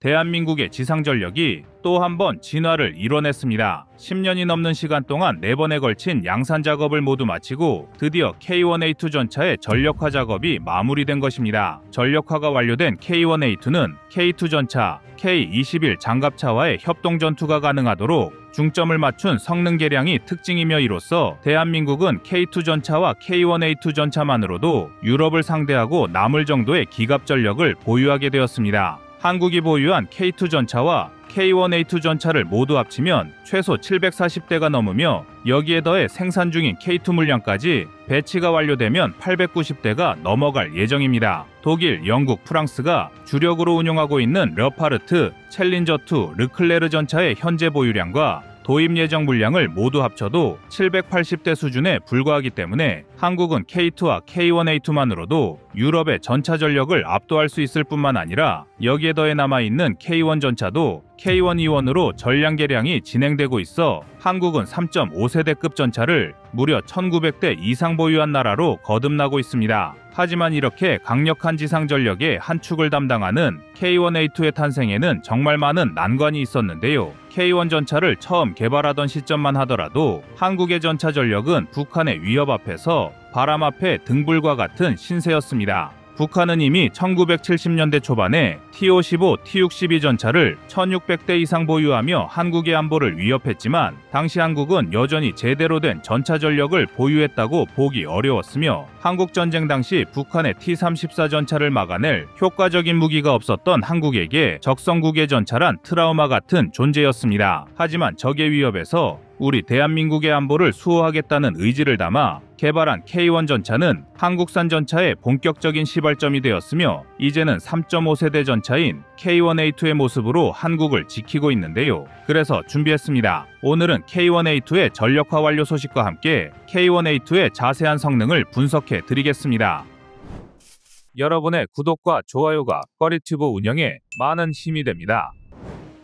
대한민국의 지상전력이 또 한 번 진화를 이뤄냈습니다. 10년이 넘는 시간 동안 4번에 걸친 양산 작업을 모두 마치고 드디어 K1A2 전차의 전력화 작업이 마무리된 것입니다. 전력화가 완료된 K1A2는 K2 전차, K21 장갑차와의 협동 전투가 가능하도록 중점을 맞춘 성능 개량이 특징이며 이로써 대한민국은 K2 전차와 K1A2 전차만으로도 유럽을 상대하고 남을 정도의 기갑 전력을 보유하게 되었습니다. 한국이 보유한 K2 전차와 K1A2 전차를 모두 합치면 최소 740대가 넘으며 여기에 더해 생산 중인 K2 물량까지 배치가 완료되면 890대가 넘어갈 예정입니다. 독일, 영국, 프랑스가 주력으로 운용하고 있는 르파르트, 챌린저2, 르클레르 전차의 현재 보유량과 도입 예정 물량을 모두 합쳐도 780대 수준에 불과하기 때문에 한국은 K2와 K1A2만으로도 유럽의 전차 전력을 압도할 수 있을 뿐만 아니라 여기에 더해 남아있는 K1 전차도 K1E1으로 전량 개량이 진행되고 있어 한국은 3.5세대급 전차를 무려 1900대 이상 보유한 나라로 거듭나고 있습니다. 하지만 이렇게 강력한 지상 전력의 한 축을 담당하는 K1A2의 탄생에는 정말 많은 난관이 있었는데요. K1 전차를 처음 개발하던 시점만 하더라도 한국의 전차 전력은 북한의 위협 앞에서 바람 앞에 등불과 같은 신세였습니다. 북한은 이미 1970년대 초반에 T-55, T-62 전차를 1600대 이상 보유하며 한국의 안보를 위협했지만 당시 한국은 여전히 제대로 된 전차 전력을 보유했다고 보기 어려웠으며 한국전쟁 당시 북한의 T-34 전차를 막아낼 효과적인 무기가 없었던 한국에게 적성국의 전차란 트라우마 같은 존재였습니다. 하지만 적의 위협에서 우리 대한민국의 안보를 수호하겠다는 의지를 담아 개발한 K1 전차는 한국산 전차의 본격적인 시발점이 되었으며 이제는 3.5세대 전차인 K1A2의 모습으로 한국을 지키고 있는데요. 그래서 준비했습니다. 오늘은 K1A2의 전력화 완료 소식과 함께 K1A2의 자세한 성능을 분석해 드리겠습니다. 여러분의 구독과 좋아요가 꺼리튜브 운영에 많은 힘이 됩니다.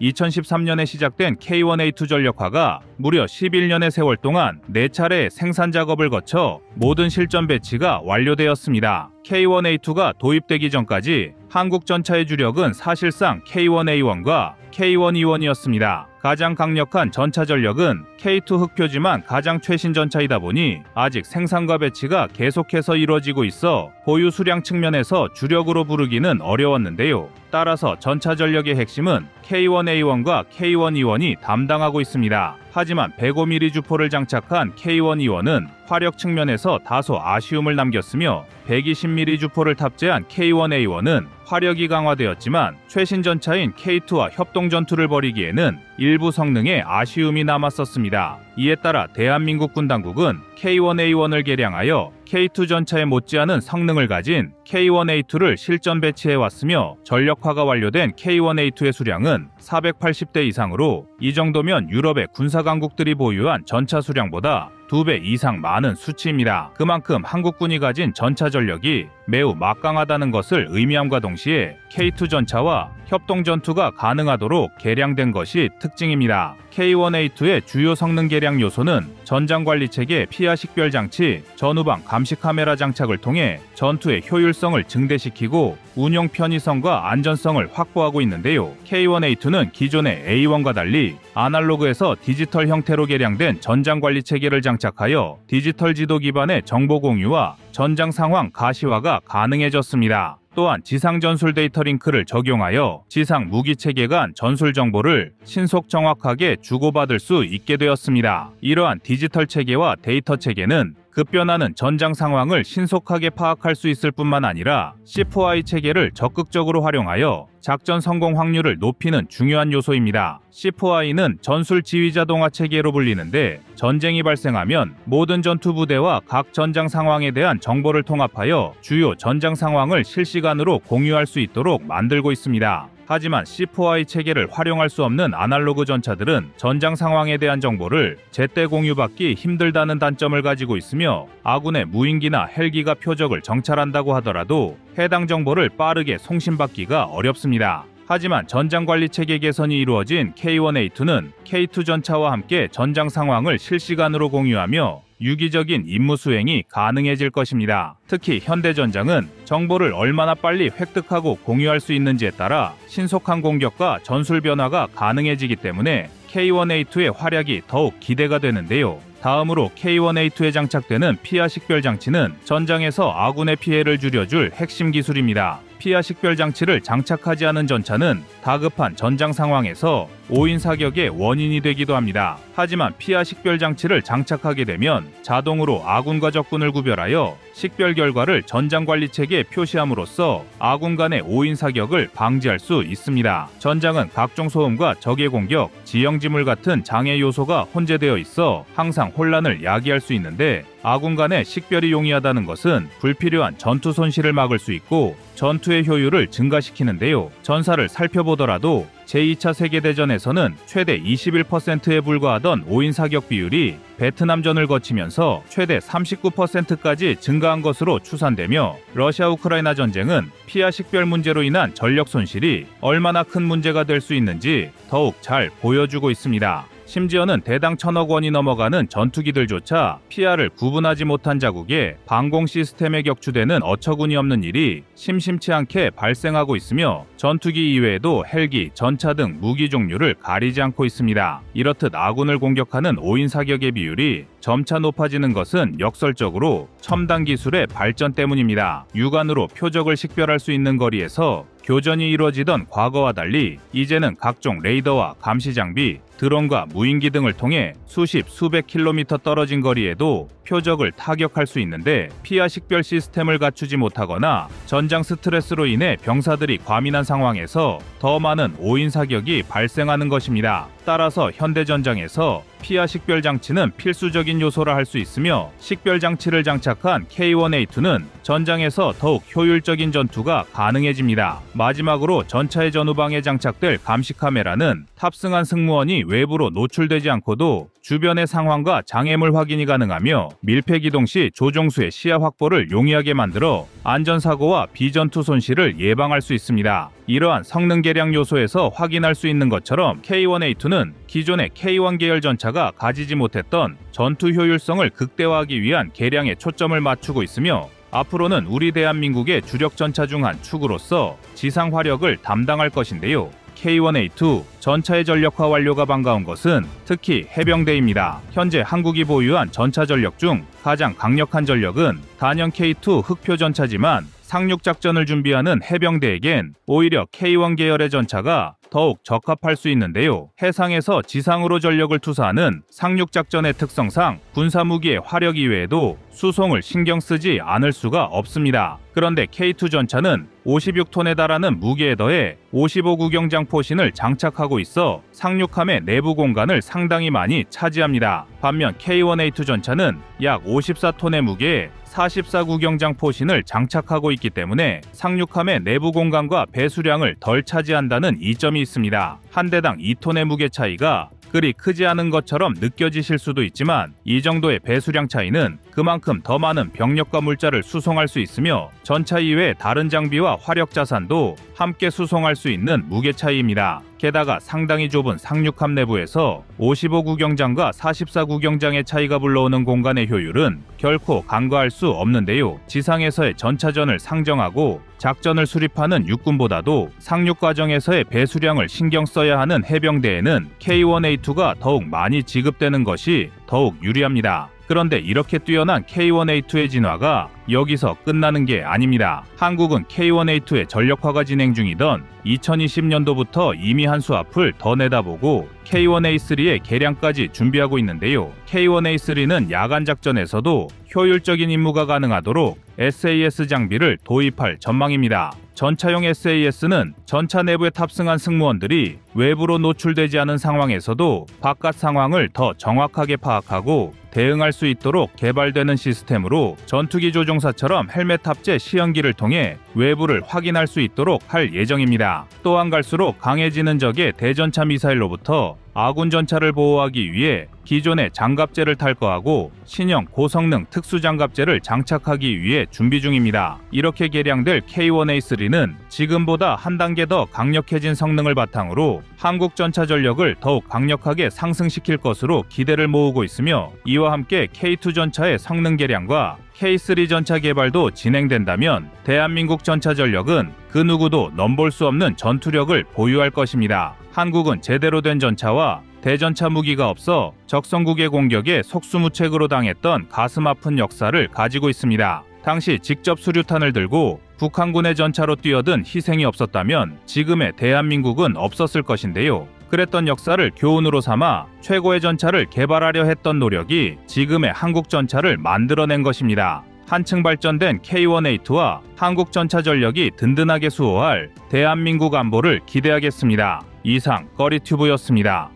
2013년에 시작된 K1A2 전력화가 무려 11년의 세월 동안 4차례의 생산 작업을 거쳐 모든 실전 배치가 완료되었습니다. K1A2가 도입되기 전까지 한국 전차의 주력은 사실상 K1A1과 K1E1이었습니다. 가장 강력한 전차 전력은 K2 흑표지만 가장 최신 전차이다 보니 아직 생산과 배치가 계속해서 이루어지고 있어 보유 수량 측면에서 주력으로 부르기는 어려웠는데요. 따라서 전차 전력의 핵심은 K1A1과 K1E1이 담당하고 있습니다. 하지만 105mm 주포를 장착한 K1E1은 화력 측면에서 다소 아쉬움을 남겼으며 120mm 주포를 탑재한 K1A1은 화력이 강화되었지만 최신 전차인 K2와 협동 전투를 벌이기에는 일부 성능에 아쉬움이 남았었습니다. 이에 따라 대한민국 군 당국은 K1A1을 개량하여 K2 전차에 못지않은 성능을 가진 K1A2를 실전 배치해왔으며 전력화가 완료된 K1A2의 수량은 480대 이상으로 이 정도면 유럽의 군사강국들이 보유한 전차 수량보다 2배 이상 많은 수치입니다. 그만큼 한국군이 가진 전차 전력이 매우 막강하다는 것을 의미함과 동시에 K2 전차와 협동 전투가 가능하도록 개량된 것이 특징입니다. K1A2의 주요 성능 개량 요소는 전장관리체계 피하 식별 장치, 전후방 감시 카메라 장착을 통해 전투의 효율성을 증대시키고 운용 편의성과 안전성을 확보하고 있는데요. K1A2는 기존의 A1과 달리 아날로그에서 디지털 형태로 개량된 전장관리 체계를 장착하여 디지털 지도 기반의 정보 공유와 전장 상황 가시화가 가능해졌습니다. 또한 지상 전술 데이터 링크를 적용하여 지상 무기 체계 간 전술 정보를 신속 정확하게 주고받을 수 있게 되었습니다. 이러한 디지털 체계와 데이터 체계는 급변하는 전장 상황을 신속하게 파악할 수 있을 뿐만 아니라 C4I 체계를 적극적으로 활용하여 작전 성공 확률을 높이는 중요한 요소입니다. C4I는 전술 지휘자 동화 체계로 불리는데 전쟁이 발생하면 모든 전투 부대와 각 전장 상황에 대한 정보를 통합하여 주요 전장 상황을 실시간으로 공유할 수 있도록 만들고 있습니다. 하지만 C4I 체계를 활용할 수 없는 아날로그 전차들은 전장 상황에 대한 정보를 제때 공유받기 힘들다는 단점을 가지고 있으며 아군의 무인기나 헬기가 표적을 정찰한다고 하더라도 해당 정보를 빠르게 송신받기가 어렵습니다. 하지만 전장관리 체계 개선이 이루어진 K1A2는 K2 전차와 함께 전장 상황을 실시간으로 공유하며 유기적인 임무 수행이 가능해질 것입니다. 특히 현대전장은 정보를 얼마나 빨리 획득하고 공유할 수 있는지에 따라 신속한 공격과 전술 변화가 가능해지기 때문에 K1A2의 활약이 더욱 기대가 되는데요. 다음으로 K1A2에 장착되는 피하 식별 장치는 전장에서 아군의 피해를 줄여줄 핵심 기술입니다. 피하 식별 장치를 장착하지 않은 전차는 다급한 전장 상황에서 오인 사격의 원인이 되기도 합니다. 하지만 피하 식별 장치를 장착하게 되면 자동으로 아군과 적군을 구별하여 식별 결과를 전장 관리 체계에 표시함으로써 아군 간의 오인 사격을 방지할 수 있습니다. 전장은 각종 소음과 적의 공격, 지형지물 같은 장애 요소가 혼재되어 있어 항상 혼란을 야기할 수 있는데 아군 간의 식별이 용이하다는 것은 불필요한 전투 손실을 막을 수 있고 전투의 효율을 증가시키는데요. 전사를 살펴보더라도 제2차 세계대전에서는 최대 21%에 불과하던 오인 사격 비율이 베트남전을 거치면서 최대 39%까지 증가한 것으로 추산되며 러시아 우크라이나 전쟁은 피하 식별 문제로 인한 전력 손실이 얼마나 큰 문제가 될 수 있는지 더욱 잘 보여주고 있습니다. 심지어는 대당 1,000억 원이 넘어가는 전투기들조차 피하를 구분하지 못한 자국에 방공 시스템에 격추되는 어처구니 없는 일이 심심치 않게 발생하고 있으며 전투기 이외에도 헬기, 전차 등 무기 종류를 가리지 않고 있습니다. 이렇듯 아군을 공격하는 오인 사격의 비율이 점차 높아지는 것은 역설적으로 첨단 기술의 발전 때문입니다. 육안으로 표적을 식별할 수 있는 거리에서 교전이 이루어지던 과거와 달리 이제는 각종 레이더와 감시 장비, 드론과 무인기 등을 통해 수백 킬로미터 떨어진 거리에도 표적을 타격할 수 있는데 피하 식별 시스템을 갖추지 못하거나 전장 스트레스로 인해 병사들이 과민한 상황에서 더 많은 오인 사격이 발생하는 것입니다. 따라서 현대전장에서 피하 식별 장치는 필수적인 요소라 할 수 있으며 식별 장치를 장착한 K1A2는 전장에서 더욱 효율적인 전투가 가능해집니다. 마지막으로 전차의 전후방에 장착될 감시 카메라는 탑승한 승무원이 외부로 노출되지 않고도 주변의 상황과 장애물 확인이 가능하며 밀폐 기동 시 조종수의 시야 확보를 용이하게 만들어 안전사고와 비전투 손실을 예방할 수 있습니다. 이러한 성능 개량 요소에서 확인할 수 있는 것처럼 K1A2는 기존의 K1 계열 전차가 가지지 못했던 전투 효율성을 극대화하기 위한 개량에 초점을 맞추고 있으며 앞으로는 우리 대한민국의 주력 전차 중 한 축으로서 지상 화력을 담당할 것인데요. K1A2 전차의 전력화 완료가 반가운 것은 특히 해병대입니다. 현재 한국이 보유한 전차 전력 중 가장 강력한 전력은 단연 K2 흑표 전차지만 상륙작전을 준비하는 해병대에겐 오히려 K1 계열의 전차가 더욱 적합할 수 있는데요. 해상에서 지상으로 전력을 투사하는 상륙작전의 특성상 군사무기의 화력 이외에도 수송을 신경 쓰지 않을 수가 없습니다. 그런데 K2 전차는 56톤에 달하는 무게에 더해 55구경장 포신을 장착하고 있어 상륙함의 내부 공간을 상당히 많이 차지합니다. 반면 K1A2 전차는 약 54톤의 무게에 44구경장 포신을 장착하고 있기 때문에 상륙함의 내부 공간과 배수량을 덜 차지한다는 이점이 있습니다. 한 대당 2톤의 무게 차이가 그리 크지 않은 것처럼 느껴지실 수도 있지만 이 정도의 배수량 차이는 그만큼 더 많은 병력과 물자를 수송할 수 있으며 전차 이외의 다른 장비와 화력 자산도 함께 수송할 수 있는 무게 차이입니다. 게다가 상당히 좁은 상륙함 내부에서 55구경장과 44구경장의 차이가 불러오는 공간의 효율은 결코 간과할 수 없는데요. 지상에서의 전차전을 상정하고 작전을 수립하는 육군보다도 상륙 과정에서의 배수량을 신경 써야 하는 해병대에는 K1A2가 더욱 많이 지급되는 것이 더욱 유리합니다. 그런데 이렇게 뛰어난 K1A2의 진화가 여기서 끝나는 게 아닙니다. 한국은 K1A2의 전력화가 진행 중이던 2020년도부터 이미 한 수 앞을 더 내다보고 K1A3의 개량까지 준비하고 있는데요. K1A3는 야간 작전에서도 효율적인 임무가 가능하도록 SAS 장비를 도입할 전망입니다. 전차용 SAS는 전차 내부에 탑승한 승무원들이 외부로 노출되지 않은 상황에서도 바깥 상황을 더 정확하게 파악하고 대응할 수 있도록 개발되는 시스템으로 전투기 조종사처럼 헬멧 탑재 시연기를 통해 외부를 확인할 수 있도록 할 예정입니다. 또한 갈수록 강해지는 적의 대전차 미사일로부터 아군 전차를 보호하기 위해 기존의 장갑제를 탈거하고 신형 고성능 특수장갑제를 장착하기 위해 준비 중입니다. 이렇게 개량될 K1A3는 지금보다 한 단계 더 강력해진 성능을 바탕으로 한국 전차 전력을 더욱 강력하게 상승시킬 것으로 기대를 모으고 있으며, 이와 함께 K2 전차의 성능 개량과 K3 전차 개발도 진행된다면 대한민국 전차 전력은 그 누구도 넘볼 수 없는 전투력을 보유할 것입니다. 한국은 제대로 된 전차와 대전차 무기가 없어 적성국의 공격에 속수무책으로 당했던 가슴 아픈 역사를 가지고 있습니다. 당시 직접 수류탄을 들고 북한군의 전차로 뛰어든 희생이 없었다면 지금의 대한민국은 없었을 것인데요. 그랬던 역사를 교훈으로 삼아 최고의 전차를 개발하려 했던 노력이 지금의 한국 전차를 만들어낸 것입니다. 한층 발전된 K1A2와 한국 전차 전력이 든든하게 수호할 대한민국 안보를 기대하겠습니다. 이상 꺼리튜브였습니다.